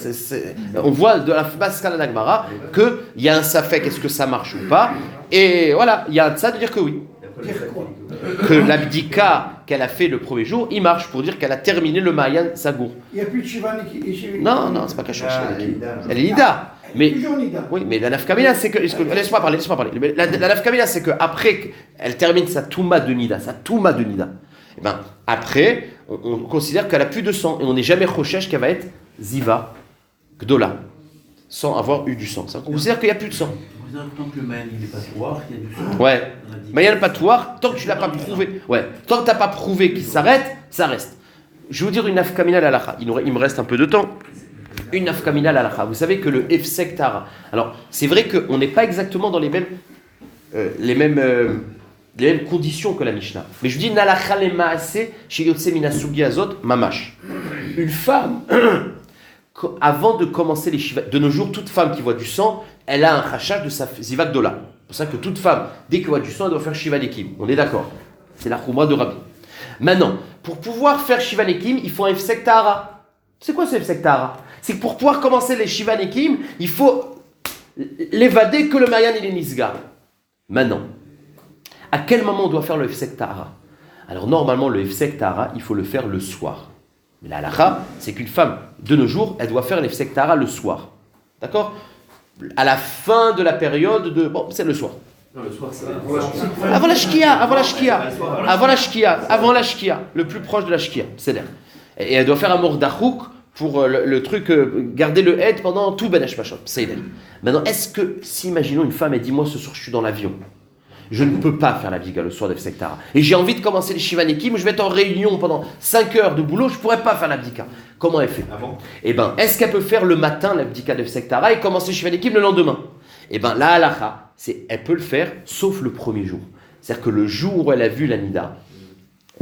On voit de la Paschal Nagmara qu'il y a un safek, est-ce que ça marche ou pas? Et voilà, il y a un tsa de dire que oui. Dire quoi? Que l'abdika qu'elle a fait le premier jour, il marche pour dire qu'elle a terminé le Mayan Sagour. Il n'y a plus de Shivan qui... Non, c'est pas caché. Elle est Nida. Mais, toujours Nida. oui, mais la nafkamina, c'est que. Laisse-moi parler. Mais la nafkamina, c'est qu'après qu'elle termine sa touma de Nida, et ben, après, on considère qu'elle a plus de sang. Et on n'est jamais chochesh qu'elle va être Ziva, Gdola, sans avoir eu du sang. On considère qu'il n'y a plus de sang. Tant que le maïn n'est pas toir, il y a du sang. Ouais. Mayan patoir, tant que tu l'as pas prouvé. Ouais. Tant que tu n'as pas prouvé qu'il s'arrête, ça reste. Je vais vous dire une nafkamina à l'alacha. Il me reste un peu de temps. Une nafkamina à l'alacha. Vous savez que le hefsek tara. Alors, c'est vrai qu'on n'est pas exactement dans les mêmes conditions que la Mishnah. Mais je dis nalacha le maase chez yotse minasugi azot mamash. Une femme, avant de commencer les shiva, de nos jours, toute femme qui voit du sang, elle a un rachage de sa ziva gdola. C'est pour ça que toute femme, dès qu'elle voit du sang, elle doit faire shiva nekim. On est d'accord. C'est la choumra de Rabbi. Maintenant, pour pouvoir faire shiva nekim, il faut un hefsek tahara. C'est quoi ce hefsek tahara? C'est que pour pouvoir commencer les shiva nekim, il faut l'évader que le mayan il est nisgar. Maintenant, à quel moment on doit faire le hefsek tahara? Alors normalement, le hefsek tahara, il faut le faire le soir. Mais la halakha, c'est qu'une femme, de nos jours, elle doit faire l'efsek tahara le soir. D'accord? À la fin de la période de... Bon, c'est le soir. Non, le soir, c'est Avant la shkia, le plus proche de la shkia, c'est l'air. Et elle doit faire un mordachouk pour le truc, garder le head pendant tout Ben Hashpashot, c'est l'air. Maintenant, est-ce que, si imaginons une femme, elle dit, moi ce soir je suis dans l'avion, je ne peux pas faire la biga le soir de Hefsek Tahara. Et j'ai envie de commencer les Shiva Nekim, je vais être en réunion pendant 5 heures de boulot, je ne pourrais pas faire la bdika. Comment elle fait? Eh bien, est-ce qu'elle peut faire le matin la bdika de Hefsek Tahara et commencer les Shiva Nekim le lendemain? Eh bien, la halacha, c'est elle peut le faire sauf le premier jour. C'est-à-dire que le jour où elle a vu la nida,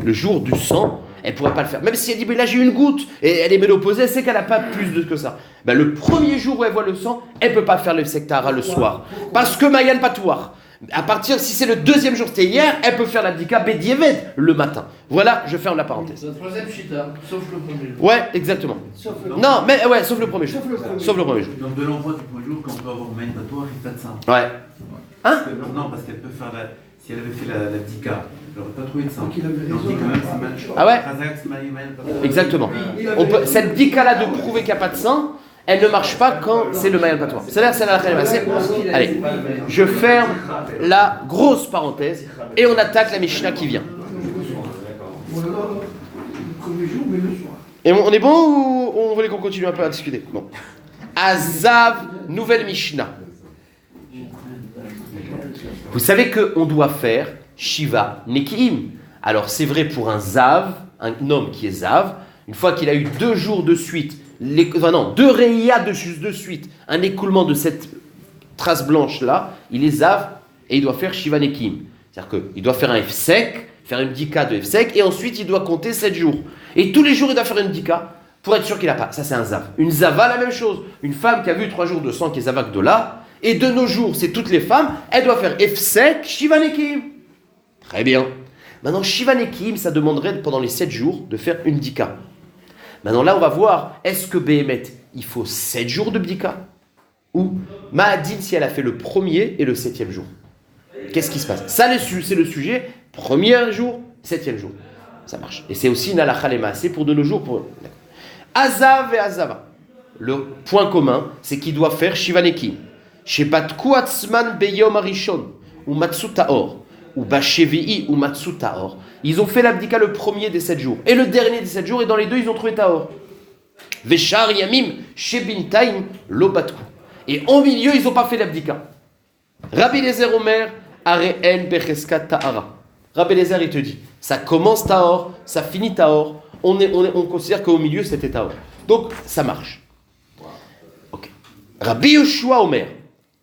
le jour du sang, elle ne pourrait pas le faire. Même si elle dit, mais là j'ai eu une goutte, et elle est ménopausée, elle sait qu'elle n'a pas plus que ça. Ben, le premier jour où elle voit le sang, elle ne peut pas faire le Hefsek Tahara le soir. Parce que Mayan Patouar. À partir, si c'est le deuxième jour, c'était hier, elle peut faire la bdika Bedieved le matin. Voilà, je ferme la parenthèse. C'est la troisième chita, sauf le premier jour. Ouais, exactement. Non, mais ouais, sauf le premier jour. Sauf le premier jour. Donc de l'envoi du premier jour, quand on peut avoir maïn patoir, il fait de ça. Ouais. Hein? Non, parce qu'elle peut faire la... Si elle avait fait la bdika, elle n'aurait pas trouvé de ça. Donc il avait Et on dit raison. quand même c'est maïn. Ah ouais? Khazak, c'est maïn patoir. Exactement. Cette bdika-là de prouver qu'il n'y a pas de sang, elle ne marche pas quand c'est le Mayan Patois. C'est là, c'est la khalema. Allez, je ferme la grosse parenthèse et on attaque la Mishnah qui vient. Ou alors, le premier jour, mais le soir. Et on est bon ou on voulait qu'on continue un peu à discuter? Bon. Azav, nouvelle Mishnah. Vous savez qu'on doit faire Shiva Nekiim. Alors c'est vrai pour un Zav, un homme qui est Zav, une fois qu'il a eu 2 jours de suite, 2 réias de suite, un écoulement de cette trace blanche-là, il est Zav et il doit faire Shiva Nekiim. C'est-à-dire qu'il doit faire un Hefsek, faire une bdika de Hefsek, et ensuite il doit compter 7 jours. Et tous les jours il doit faire une bdika pour être sûr qu'il n'a pas. Ça c'est un Zav. Une Zava, la même chose. Une femme qui a vu 3 jours de sang qui est Zava Gdola, et de nos jours, c'est toutes les femmes, elle doit faire Hefsek, Shiva Nekiim. Très bien. Maintenant, Shiva Nekiim, ça demanderait pendant les 7 jours de faire une bdika. Maintenant là, on va voir, est-ce que Béhémet, il faut 7 jours de bdika? Ou Ma'adin si elle a fait le premier et le 7e jour? Qu'est-ce qui se passe? Ça, c'est le sujet, premier jour, 7e jour. Ça marche. Et c'est aussi une halakha lema, c'est pour de nos jours. Azav et Azava. Le point commun, c'est qu'il doit faire Shiva Nekiim. Shepatku atzman beyom arishon, ou matsu taor, ou bashevi'i, ou matsu taor. Ils ont fait l'abdika le premier des 7 jours. Et le dernier des 7 jours, et dans les deux, ils ont trouvé taor. Veshar yamim, shebintaim, lobatku. Et au milieu, ils n'ont pas fait l'abdika. Rabbi Lezer Omer, Areen Becheskat Tahara. Rabbi Eliezer, il te dit, ça commence Tahor, ça finit Tahor, on considère qu'au milieu c'était Tahor. Donc, ça marche. Ok. Rabbi Yoshua Omer,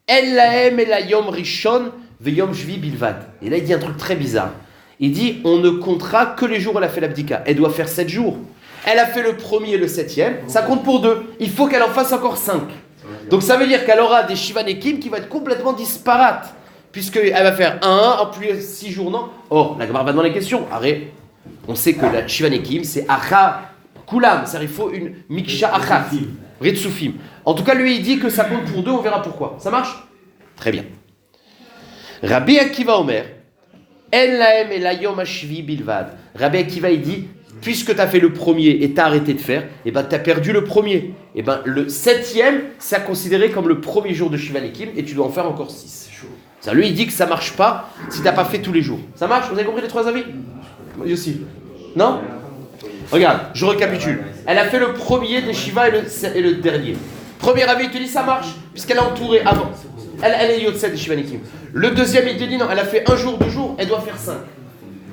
El lahem el hayom rishon veyom shvi bilvad. Et là, il dit un truc très bizarre. Il dit, on ne comptera que les jours où elle a fait l'abdika. Elle doit faire 7 jours. Elle a fait le premier et le 7e, ça compte pour 2. Il faut qu'elle en fasse encore 5. Donc ça veut dire qu'elle aura des Shivanekim qui vont être complètement disparates. Puisqu'elle va faire 1, en plus 6 jours, non. Or, la Gemara va demander la question. Arrête, on sait que la Shivanekim, c'est Acha Kulam. C'est-à-dire il faut une Miksha Achat, Ritsufim. En tout cas, lui, il dit que ça compte pour 2, on verra pourquoi. Ça marche? Très bien. Rabbi Akiva Omer, En lahem el hayom hashvi bilvad. Rabbi Akiva, il dit, puisque tu as fait le premier et tu as arrêté de faire, et ben tu as perdu le premier. Et ben le 7e, c'est considéré comme le premier jour de Shivanekim et tu dois en faire encore 6. Ça, lui, il dit que ça marche pas si tu n'as pas fait tous les jours. Ça marche? Vous avez compris les 3 avis? Moi aussi. Non? Regarde, je récapitule. Elle a fait le premier des Shiva et le dernier. Premier avis, il te dit ça marche, puisqu'elle a entouré avant. Elle est Yotset des Shivanekim. Le deuxième, il te dit non, elle a fait 1 jour, 2 jours, elle doit faire 5.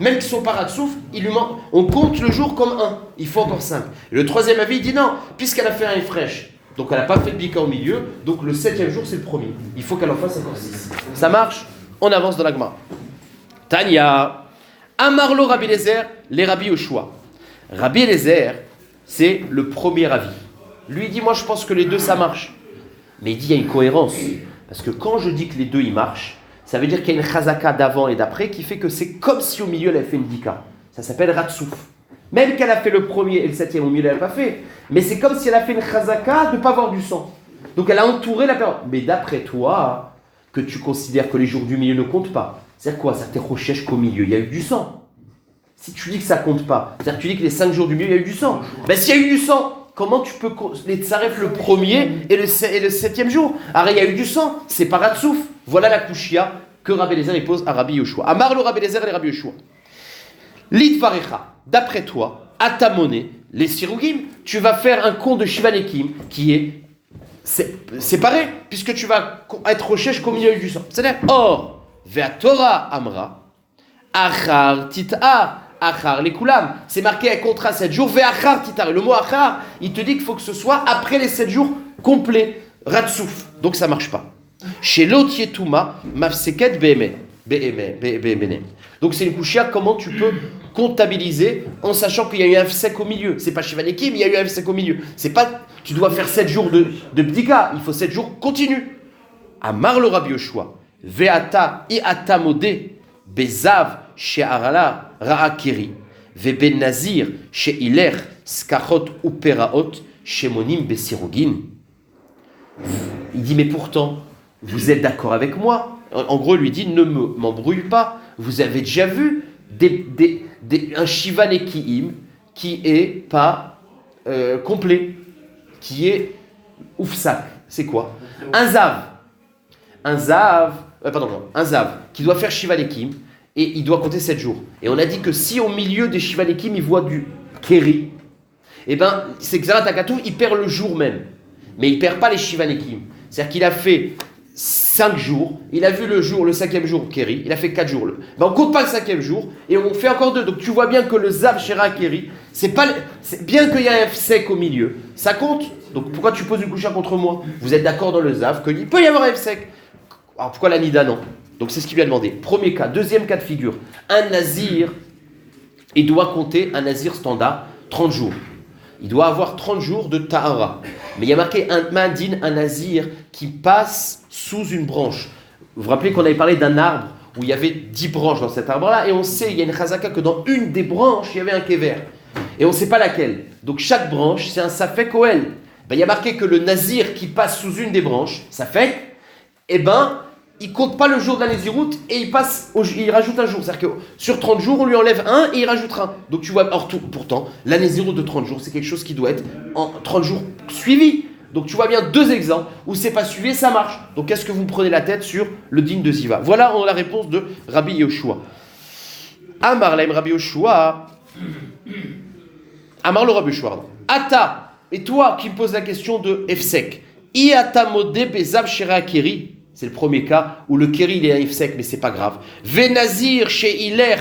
Même qu'ils sont paratsouf, il lui manque. On compte le jour comme 1. Il faut encore 5. Et le troisième avis, il dit non, puisqu'elle a fait un fraîche. Donc elle n'a pas fait de bika au milieu. Donc le 7e jour, c'est le premier. Il faut qu'elle en fasse encore 6. Ça marche? On avance dans la Gemara. Tanya. Amarlo Rabbi Eliezer, les Rabbi Yoshua. Rabbi Eliezer, c'est le premier avis. Lui, il dit, moi je pense que les deux, ça marche. Mais il dit, il y a une cohérence. Parce que quand je dis que les deux, ils marchent, ça veut dire qu'il y a une chazaka d'avant et d'après qui fait que c'est comme si au milieu elle avait fait une dika. Ça s'appelle ratsouf. Même qu'elle a fait le premier et le 7e au milieu, elle n'a pas fait. Mais c'est comme si elle a fait une chazaka de ne pas avoir du sang. Donc elle a entouré la période. Mais d'après toi, que tu considères que les jours du milieu ne comptent pas, c'est quoi? Ça t'est recherche qu'au milieu, il y a eu du sang. Si tu dis que ça compte pas, c'est-à-dire que tu dis que les 5 jours du milieu, il y a eu du sang. Ben s'il y a eu du sang, comment tu peux les tsaref le premier et le 7e jour? Arrête, il y a eu du sang, c'est pas ratsouf. Voilà la kushia que Rabbi Eliezer pose à Rabbi Yoshua. Amar le Rabbi Eliezer et Rabbi Yoshua. L'idvarecha, d'après toi, à ta monnaie, les sirugim, tu vas faire un compte de Shivanekim qui est séparé, puisque tu vas être recherche qu'au milieu du sang. C'est-à-dire, or, ve'a Torah amra, achar tit'ar, achar les kulam. C'est marqué un contrat 7 jours, ve'achar tit'ar. Et le mot achar, il te dit qu'il faut que ce soit après les 7 jours complets, ratsouf. Donc ça marche pas. Chez l'autre yetuma, mafseket be'emen. Donc c'est une kushia, comment tu peux comptabiliser en sachant qu'il y a eu un fsek au milieu. C'est pas Shivanekim, il y a eu un fsek au milieu. C'est pas, tu dois faire 7 jours de bdika, il faut 7 jours continus. Amar le Rabbi Yoshua, ve'ata i'ata modé, bezav she'arala ra'akiri, ve'ben nazir she'iler skachot uperaot shemonim besirogin. Il dit mais pourtant, vous êtes d'accord avec moi? En gros, il lui dit, ne m'embrouille pas. Vous avez déjà vu un Shivanekim qui est pas complet, qui est oufsak. C'est quoi? Un zav, qui doit faire Shivanekim et il doit compter 7 jours. Et on a dit que si au milieu des Shivanekim, il voit du Keri, eh ben, c'est que Xarat Akatou, il perd le jour même. Mais il perd pas les Shivanekim. C'est-à-dire qu'il a fait 5 jours, il a vu le 5e jour Keri, il a fait 4 jours. Ben on compte pas le 5e jour et on fait encore 2. Donc tu vois bien que le Zav Shera Keri, c'est bien qu'il y a un Fsek au milieu, ça compte. Donc pourquoi tu poses une coucha contre moi? Vous êtes d'accord dans le Zav qu'il peut y avoir un Fsek. Alors pourquoi la Nida non? Donc c'est ce qu'il lui a demandé. Premier cas, deuxième cas de figure. Un Nazir, il doit compter un Nazir standard 30 jours. Il doit avoir 30 jours de Tahara. Mais il y a marqué un Mandin, un Nazir, qui passe sous une branche. Vous vous rappelez qu'on avait parlé d'un arbre où il y avait 10 branches dans cet arbre-là, et on sait, il y a une chazaka que dans une des branches, il y avait un kever. Et on ne sait pas laquelle. Donc chaque branche, c'est un safek oel. Il y a marqué que le Nazir qui passe sous une des branches, safek, il ne compte pas le jour de la Néziroute et il rajoute un jour. C'est-à-dire que sur 30 jours, on lui enlève un et il rajoute un. Donc tu vois, pourtant, la Néziroute de 30 jours, c'est quelque chose qui doit être en 30 jours suivi. Donc tu vois bien 2 exemples où c'est pas suivi et ça marche. Donc est-ce que vous prenez la tête sur le digne de Ziva? Voilà la réponse de Rabbi Yoshua. Amar laim Rabbi Yoshua. Amar le Rabbi Yoshua. Ata, et toi qui me poses la question de Efsek. Iata modé bezav shera keri. C'est le premier cas où le keri il est à Ifsek, mais c'est pas grave. Venazir chez Hiler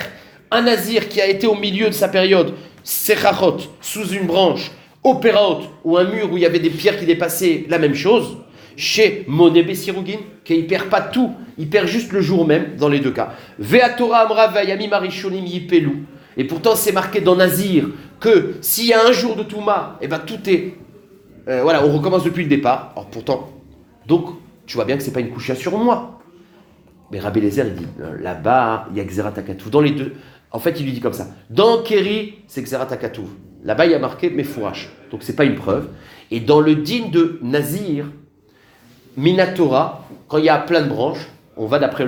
un nazir qui a été au milieu de sa période, sechachot, sous une branche, opéraot, ou un mur où il y avait des pierres qui dépassaient, la même chose. Chez Moné Bessirugin, qu'il ne perd pas tout, il perd juste le jour même, dans les deux cas. Veatora Amra Vayami Marishonim Yipelu. Et pourtant, c'est marqué dans Nazir que s'il y a un jour de Touma, et ben tout est. Voilà, on recommence depuis le départ. Alors pourtant, donc, tu vois bien que ce n'est pas une coucha sur moi. Mais Rabbi Eliezer, il dit là-bas, il y a Xerat HaKatuv. Dans les deux. En fait, il lui dit comme ça. Dans Kéri, c'est Xerat HaKatuv. Là-bas, il y a marqué Mefourash. Donc, ce n'est pas une preuve. Et dans le din de Nazir, Minatora, quand il y a plein de branches, on va d'après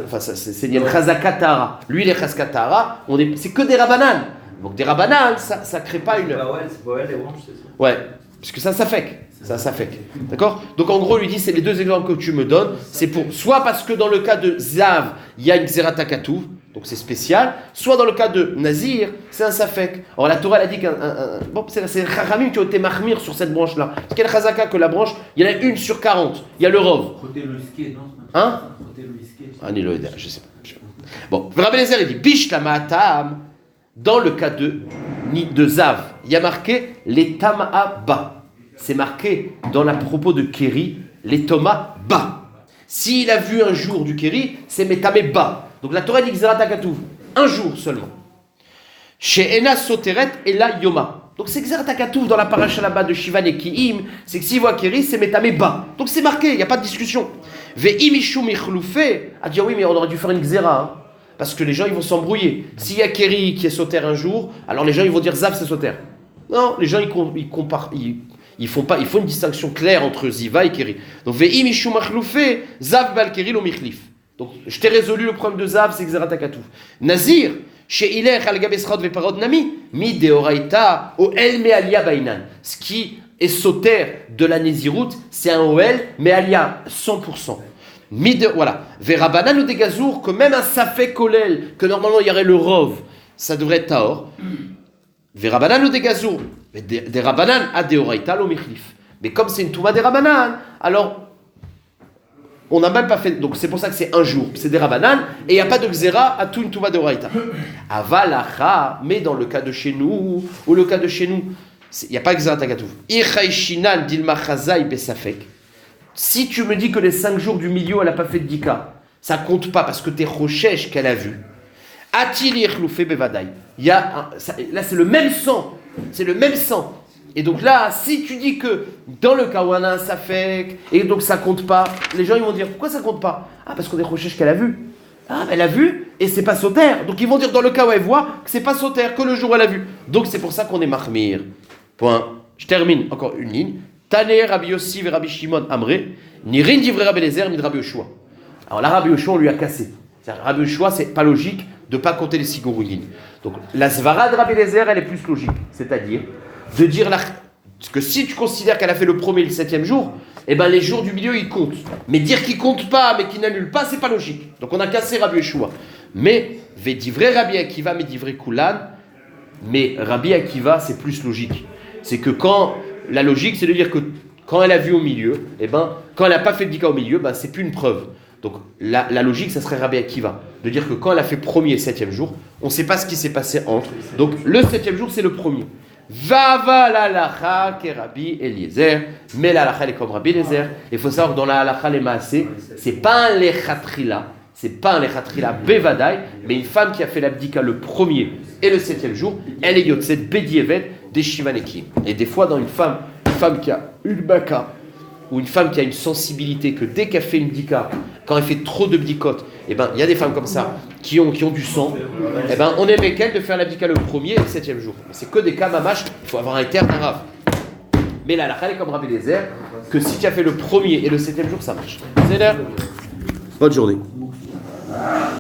enfin c'est une Chazakatara. Lui, les Chazakatara, c'est que des Rabbanan. Donc des Rabbanan, ça crée pas une. C'est pas les branches, c'est ça. Ouais, parce que ça s'affecte. D'accord? Donc en gros, lui dit, c'est les deux exemples que tu me donnes. C'est pour soit parce que dans le cas de Zav, il y a une Xerat HaKatuv, donc c'est spécial. Soit dans le cas de Nazir, c'est un Safek. Alors la Torah, elle a dit bon, c'est les Chachamim qui ont été mahmir sur cette branche-là. Quelle Chazaka que la branche, il y en a une sur 40. Il y a le Rov. Hein? Ah, ni le je sais pas. Bon, Rabbi Eliezer, il dit Bish la Ma'atam. Dans le cas de Zav, il y a marqué les Tama'a Ba. C'est marqué dans la propos de Kéri, les Thomas Ba. S'il a vu un jour du Kéri, c'est Metame Ba. Donc la Torah dit Xerat HaKatuv, un jour seulement. Chez Ena Soteret et la Yoma. Donc c'est Xerat HaKatuv dans la paracha là-bas de Shivan et Ki'im, c'est que s'il voit Kéri, c'est Metame Ba. Donc c'est marqué, il n'y a pas de discussion. Ve'imishum ichloufé, a dit oui, mais on aurait dû faire une Xera, hein, parce que les gens ils vont s'embrouiller. S'il y a Kéri qui est Soter un jour, alors les gens ils vont dire Zav c'est Soter. Non, les gens ils comparent. Il faut une distinction claire entre Ziva et Kéri. Donc, Ve'im ishum achloufé, Zav bal Kéri lo michlif. Donc, je t'ai résolu le problème de Zav, c'est Xerat HaKatuv. Nazir, chez Ilech al gabesrod ve'parod nami, mi deoraita o el me'alia bainan. Ce qui est sauter de la Néziroute, c'est un Oel me'alia, 100%. Voilà. Ve'rabanan ou des gazour, que même un safek kolel, que normalement il y aurait le rov, ça devrait être taor. Ve'rabanan ou des gazour. Des Rabbanan à des Oraïta l'omichlif. Mais comme c'est une Touma des Rabbanan, alors on n'a même pas fait. Donc c'est pour ça que c'est un jour. C'est des Rabbanan et il n'y a pas de Xéra à tout une Touma des Oraïta. Avalacha, mais dans le cas de chez nous, ou le cas de chez nous, il n'y a pas Xéra Takatouv. Ichaïshinan dilma chazai besafek. Si tu me dis que les 5 jours du milieu, elle n'a pas fait de dika, ça compte pas parce que t'es rochesh qu'elle a vu. A-t-il irloufé bevadaï? Là c'est le même sang. C'est le même sang. Et donc là, si tu dis que dans le cas où on a un safek, et donc ça compte pas, les gens ils vont dire pourquoi ça compte pas? Ah, parce qu'on est recherche qu'elle a vu. Ah, elle a vu et c'est pas sauter. Donc ils vont dire dans le cas où elle voit que c'est pas sauter, que le jour où elle a vu. Donc c'est pour ça qu'on est mahmir. Point. Je termine encore une ligne. Taner Rabbi Yossi et Rabbi Shimon Amré, ni rien d'ivrer Rabbi Eliezer ni de Rabbi Yoshua. Alors là, Rabbi Yoshua, on lui a cassé. Rabbi Yoshua, c'est pas logique de ne pas compter les sigourouines. Donc la svara de Rabbi Eliezer, elle est plus logique. C'est-à-dire de dire que si tu considères qu'elle a fait le premier et le 7e jour, eh ben les jours du milieu ils comptent. Mais dire qu'ils comptent pas, mais qu'ils n'annulent pas, c'est pas logique. Donc on a cassé Rabbi Yoshua. Mais Védivré Rabbi Akiva, Médivré Koulan, mais Rabbi Akiva c'est plus logique. C'est que quand la logique, c'est de dire que quand elle a vu au milieu, eh ben quand elle n'a pas fait de dika au milieu, ben c'est plus une preuve. Donc la logique, ça serait Rabbi Akiva, de dire que quand elle a fait premier et 7e jour, on ne sait pas ce qui s'est passé entre. Donc le 7e jour, c'est le premier. Vava l'alacha ke Rabbi Eliezer, mais l'alacha elle est comme Rabbi Eliezer. Il faut savoir que dans la halacha les maasé, c'est pas un lechatrila, bevadai, mais une femme qui a fait l'abdika le premier et le 7e jour, elle est yotzet bedievet des shivanekim. Et des fois dans une femme qui a une baka, ou une femme qui a une sensibilité que dès qu'elle fait une bdika, quand elle fait trop de bdikot, eh ben il y a des femmes comme ça qui ont du sang, eh ben on aimait qu'elle de faire la bdika le premier et le 7e jour. Mais c'est que des cas mamash, il faut avoir un terme arabe. Mais là, la halakha est comme Rabbi Eliezer, que si tu as fait le premier et le 7e jour, ça marche. C'est l'air. Bonne journée.